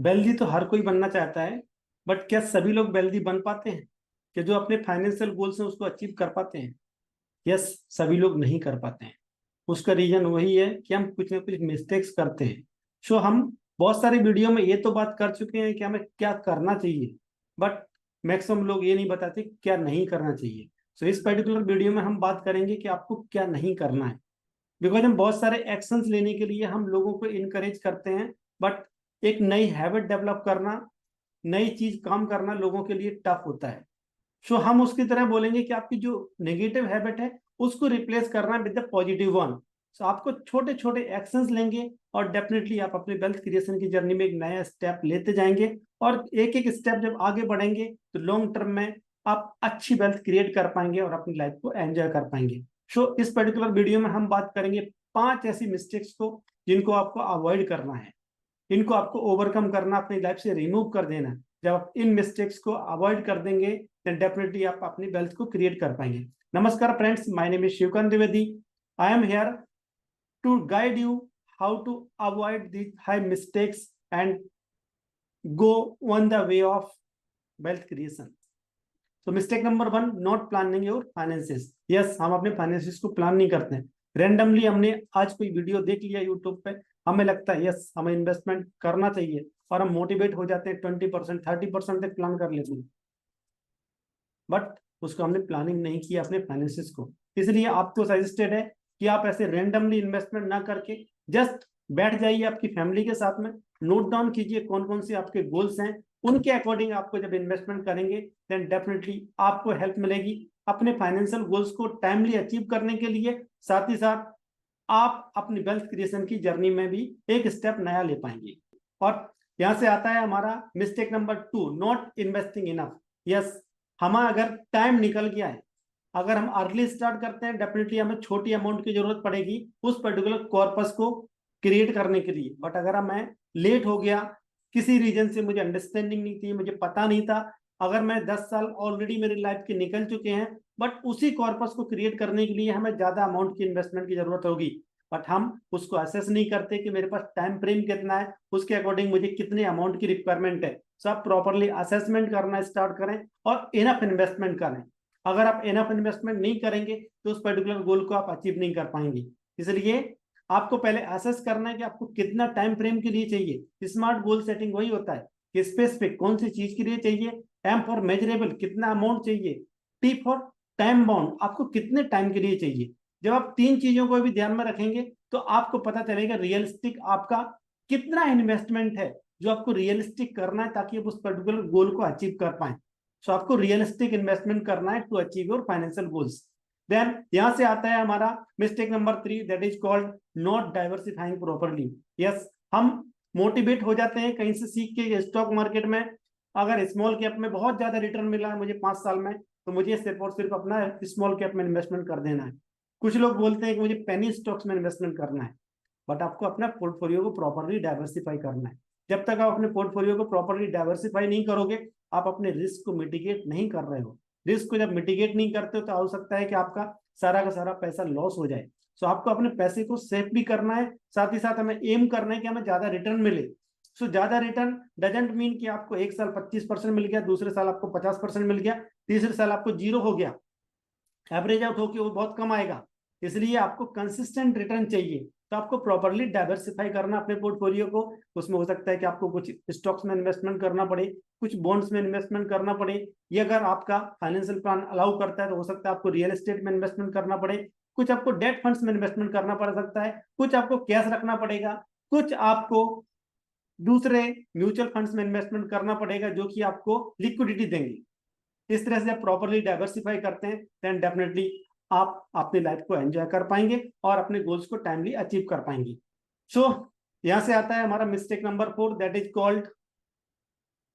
Wealthy तो हर कोई बनना चाहता है, बट क्या सभी लोग वेल्दी बन पाते हैं? कि जो अपने फाइनेंशियल गोल्स हैं उसको अचीव कर पाते हैं? यस, सभी लोग नहीं कर पाते हैं। उसका रीजन वही है कि हम कुछ ना कुछ मिस्टेक्स करते हैं। सो हम बहुत सारी वीडियो में ये तो बात कर चुके हैं कि हमें क्या करना चाहिए, बट मैक्सिमम लोग ये नहीं बताते क्या नहीं करना चाहिए। सो इस पर्टिकुलर वीडियो में हम बात करेंगे कि आपको क्या नहीं करना है। बिकॉज हम बहुत सारे एक्शंस लेने के लिए हम लोगों को इनकरेज करते हैं, बट एक नई हैबिट डेवलप करना, नई चीज काम करना लोगों के लिए टफ होता है। सो हम उसकी तरह बोलेंगे कि आपकी जो नेगेटिव हैबिट है उसको रिप्लेस करना विद द पॉजिटिव वन। सो आपको छोटे छोटे एक्शंस लेंगे और डेफिनेटली आप अपने वेल्थ क्रिएशन की जर्नी में एक नया स्टेप लेते जाएंगे। और एक एक स्टेप जब आगे बढ़ेंगे तो लॉन्ग टर्म में आप अच्छी वेल्थ क्रिएट कर पाएंगे और अपनी लाइफ को एंजॉय कर पाएंगे। सो इस पर्टिकुलर वीडियो में हम बात करेंगे 5 ऐसी मिस्टेक्स को जिनको आपको अवॉइड करना है, इनको आपको ओवरकम करना, अपनी लाइफ से रिमूव कर देना। जब आप इन मिस्टेक्स को अवॉइड कर देंगे देन डेफिनेटली आप अपनी वेल्थ को क्रिएट कर पाएंगे। नमस्कार friends, my name is Shivkant Dwivedi. I am here to guide you how to avoid the high mistakes and go on the way of wealth creation. तो mistake number 1, not planning your finances. Yes, हम अपने finances को plan नहीं करते हैं। Randomly हमने आज कोई वीडियो देख लिया यूट्यूब पे, हमें लगता है यस हमें इन्वेस्टमेंट करना चाहिए, और हम मोटिवेट हो जाते हैं, 20% 30% तक प्लान कर लेते हैं, बट उसको हमने प्लानिंग नहीं किया अपने फाइनेंसेस को। इसलिए आपको सजेस्टेड है कि आप ऐसे रेंडमली इन्वेस्टमेंट ना करके जस्ट बैठ जाइए आपकी फैमिली के साथ में, नोट डाउन कीजिए कौन कौन से आपके गोल्स हैं, उनके अकॉर्डिंग आपको जब इन्वेस्टमेंट करेंगे देन डेफिनेटली आपको हेल्प मिलेगी अपने फाइनेंशियल गोल्स को टाइमली अचीव करने के लिए। साथ ही साथ आप अपनी वेल्थ क्रिएशन की जर्नी में भी एक स्टेप नया ले पाएंगे। और यहां से आता है हमारा mistake number 2, not investing enough. Yes, हमारा अगर टाइम निकल गया है, अगर हम अर्ली स्टार्ट करते हैं डेफिनेटली हमें छोटी अमाउंट की जरूरत पड़ेगी उस पर्टिकुलर कॉर्पस को क्रिएट करने के लिए। बट अगर मैं लेट हो गया, किसी रीजन से मुझे अंडरस्टैंडिंग नहीं थी, मुझे पता नहीं था, अगर मैं 10 साल ऑलरेडी मेरी लाइफ के निकल चुके हैं, बट उसी कॉर्पस को क्रिएट करने के लिए हमें ज्यादा अमाउंट की इन्वेस्टमेंट की जरूरत होगी, बट हम उसको असेस नहीं करते कि मेरे पास टाइम फ्रेम कितना है, उसके अकॉर्डिंग मुझे कितने अमाउंट की रिक्वायरमेंट है। सब प्रॉपरली असेसमेंट करना स्टार्ट करें और इनफ इन्वेस्टमेंट करें। अगर आप इनफ इन्वेस्टमेंट नहीं करेंगे तो उस पर्टिकुलर गोल को आप अचीव नहीं कर पाएंगे। इसलिए आपको पहले असेस करना है कि आपको कितना टाइम फ्रेम के लिए चाहिए। स्मार्ट गोल सेटिंग वही होता है कि स्पेसिफिक कौन सी चीज के लिए चाहिए, एम फॉर मेजरेबल कितना अमाउंट चाहिए, टी फॉर टाइम बाउंड आपको कितने टाइम के लिए चाहिए। जब आप तीन चीजों को भी ध्यान में रखेंगे तो आपको पता चलेगा रियलिस्टिक आपका कितना इन्वेस्टमेंट है जो आपको रियलिस्टिक करना है ताकि आप उस पर्टिकुलर गोल को अचीव कर पाए। सो आपको रियलिस्टिक इन्वेस्टमेंट करना है to achieve your financial goals. Then यहां से आता है हमारा mistake number 3, that is called not diversifying properly. Yes, हम मोटिवेट हो जाते हैं कहीं से सीख के स्टॉक मार्केट में, अगर स्मॉल कैप में बहुत ज्यादा रिटर्न मिला है मुझे 5 साल में, तो मुझे सिर्फ और सिर्फ अपना स्मॉल कैप में इन्वेस्टमेंट कर देना है। कुछ लोग बोलते हैं कि मुझे पेनी स्टॉक्स में इन्वेस्टमेंट करना है, बट आपको अपना पोर्टफोलियो को प्रॉपरली डाइवर्सिफाई करना है। जब तक आप अपने पोर्टफोलियो को प्रॉपरली डाइवर्सिफाई नहीं करोगे, आप अपने रिस्क को मिटिगेट नहीं कर रहे हो। रिस्क को जब मिटिगेट नहीं करते हो तो हो सकता है कि आपका सारा का सारा पैसा लॉस हो जाए। सो आपको अपने पैसे को सेफ भी करना है, साथ ही साथ हमें एम करना है कि हमें ज्यादा रिटर्न मिले। सो ज्यादा रिटर्न डजेंट मीन कि आपको एक साल 25% मिल गया, दूसरे साल आपको 50% मिल गया, तीसरे साल आपको जीरो हो गया। एवरेज आउट होकर वो बहुत कम आएगा। इसलिए आपको कंसिस्टेंट रिटर्न चाहिए, तो आपको प्रॉपरली डाइवर्सिफाई करना अपने पोर्टफोलियो को। उसमें हो सकता है कि आपको कुछ स्टॉक्स में इन्वेस्टमेंट करना पड़े, कुछ बॉन्ड्स में इन्वेस्टमेंट करना पड़े, ये अगर आपका फाइनेंशियल प्लान अलाउ करता है तो हो सकता है आपको रियल एस्टेट में इन्वेस्टमेंट करना पड़े, कुछ आपको डेट फंड्स में इन्वेस्टमेंट करना पड़ सकता है, कुछ आपको कैश रखना पड़ेगा, कुछ आपको दूसरे म्यूचुअल फंड्स में इन्वेस्टमेंट करना पड़ेगा जो कि आपको लिक्विडिटी देंगे। इस तरह से आप प्रॉपरली डाइवर्सिफाई करते हैं देन डेफिनेटली आप अपनी लाइफ को एंजॉय कर पाएंगे और अपने गोल्स को टाइमली अचीव कर पाएंगे। सो यहां से आता है हमारा mistake number 4, that is called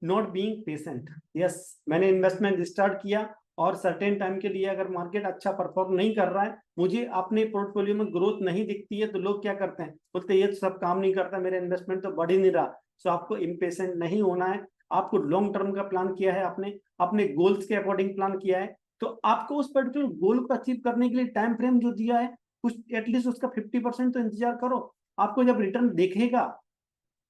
not being patient. Yes, मैंने इन्वेस्टमेंट स्टार्ट किया और सर्टेन टाइम के लिए अगर मार्केट अच्छा परफॉर्म नहीं कर रहा है, मुझे अपने पोर्टफोलियो में ग्रोथ नहीं दिखती है, तो लोग क्या करते हैं, बोलते हैं ये तो सब काम नहीं करता, मेरा इन्वेस्टमेंट तो बढ़ ही नहीं रहा। सो आपको इम्पेशेंट नहीं होना है। आपको लॉन्ग टर्म का प्लान किया है, आपने अपने गोल्स के अकॉर्डिंग प्लान किया है, तो आपको उस पर्टिकुलर गोल को अचीव करने के लिए टाइम फ्रेम जो दिया है कुछ एटलीस्ट उसका 50% तो इंतजार करो। आपको जब रिटर्न देखेगा,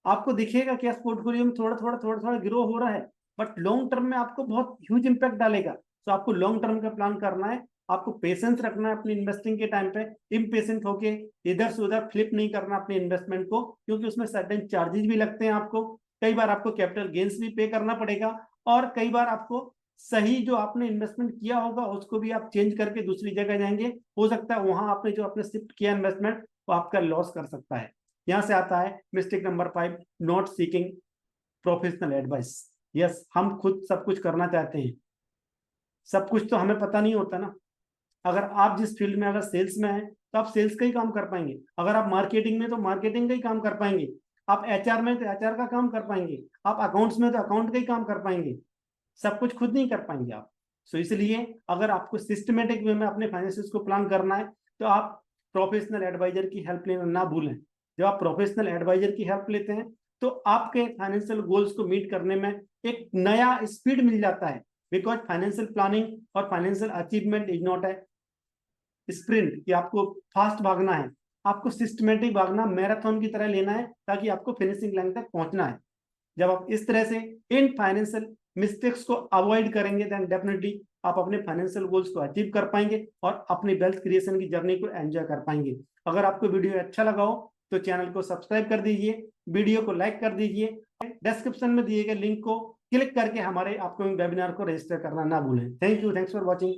आपको दिखेगा कि पोर्टफोलियो में थोड़ा थोड़ा ग्रो हो रहा है, बट लॉन्ग टर्म में आपको बहुत ह्यूज इंपैक्ट डालेगा। तो आपको लॉन्ग टर्म का प्लान करना है, आपको पेशेंस रखना है अपनी इन्वेस्टिंग के टाइम पे, इम्पेशेंट होके इधर से उधर फ्लिप नहीं करना अपने इन्वेस्टमेंट को, क्योंकि उसमें सर्टेन चार्जेस भी लगते हैं आपको, कई बार आपको कैपिटल गेन्स भी पे करना पड़ेगा, और कई बार आपको सही जो आपने इन्वेस्टमेंट किया होगा उसको भी आप चेंज करके दूसरी जगह जाएंगे, हो सकता है वहां आपने जो आपने शिफ्ट किया इन्वेस्टमेंट वो आपका लॉस कर सकता है। यहां से आता है mistake number 5, not seeking professional advice. Yes, हम खुद सब कुछ करना चाहते हैं, सब कुछ तो हमें पता नहीं होता ना। अगर आप जिस फील्ड में अगर सेल्स में है तो आप सेल्स का ही काम कर पाएंगे, अगर आप मार्केटिंग में तो मार्केटिंग का ही काम कर पाएंगे, आप एचआर में तो एचआर का काम कर पाएंगे, आप अकाउंट्स में तो अकाउंट का ही काम कर पाएंगे, सब कुछ खुद नहीं कर पाएंगे आप। सो इसलिए अगर आपको सिस्टमेटिक वे में अपने फाइनेंसिस को प्लान करना है तो आप प्रोफेशनल एडवाइजर की हेल्प लेना ना भूलें। जब आप प्रोफेशनल एडवाइजर की हेल्प लेते हैं तो आपके फाइनेंशियल गोल्स को मीट करने में एक नया स्पीड मिल जाता है, बिकॉज फाइनेंशियल प्लानिंग और financial achievement is not a sprint कि आपको फास्ट भागना है, आपको सिस्टमेटिक भागना, मैराथन की तरह लेना है ताकि आपको फिनिशिंग लाइन तक पहुंचना है। जब आप इस तरह से इन फाइनेंशियल मिस्टेक्स को अवॉइड करेंगे देन डेफिनेटली आप अपने फाइनेंशियल गोल्स को अचीव कर पाएंगे और अपनी वेल्थ क्रिएशन की जर्नी को एंजॉय कर पाएंगे। अगर आपको वीडियो अच्छा लगा हो तो चैनल को सब्सक्राइब कर दीजिए, वीडियो को लाइक कर दीजिए, डिस्क्रिप्शन में दिए गए लिंक को क्लिक करके हमारे अपकमिंग वेबिनार को रजिस्टर करना ना भूलें। Thank you, thanks for watching.